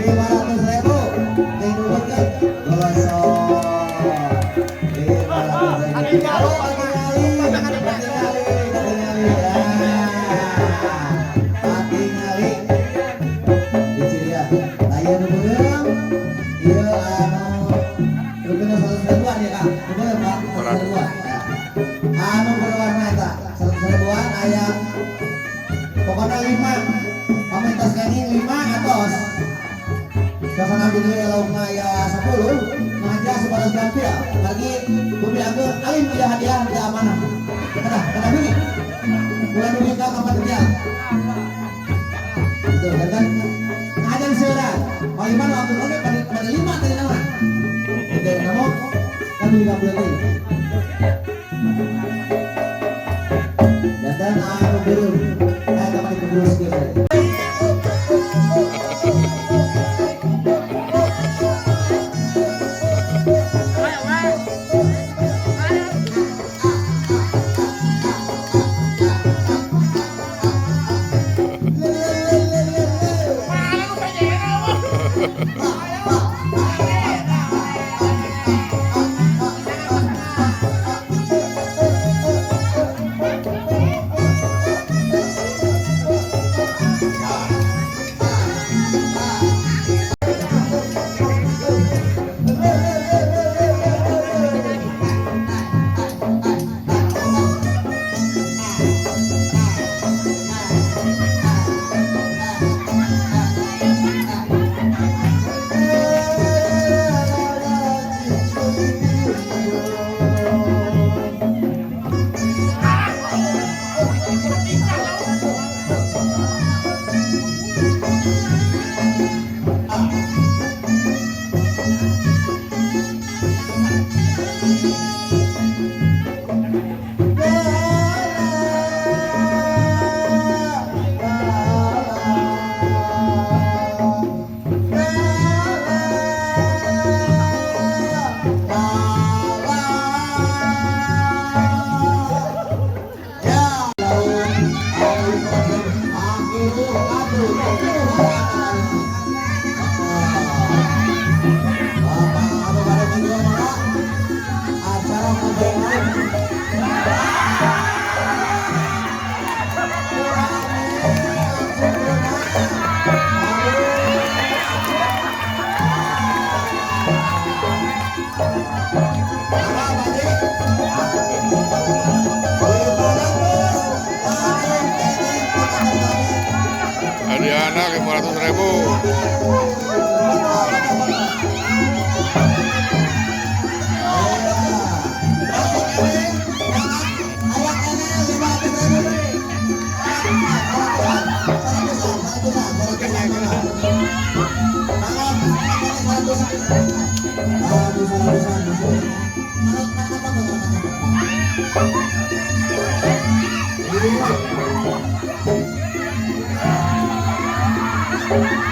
500.000 dinuhunkeun gosok 500.000 karo patingali diciria aya nu beunang ieu anu rupina 100.000-an ya Kak bener Pak 100.000-an anu berwarna eta 100.000-an aya pokoknya 5 pamitas kaning 5 atos kasana dulu lauk aya 10 ngaja sebatas ganti ya lagi bumi ageun alim ieu hadiah di amanah kada bini bulan bumi ka kapan kerja tuh kan ngajan seueuran paliman waktu oge pada 5 tadi nama oke namo kami 30 deui dan anu beureuh kami terus kieu Adiana 500.000 Thank you.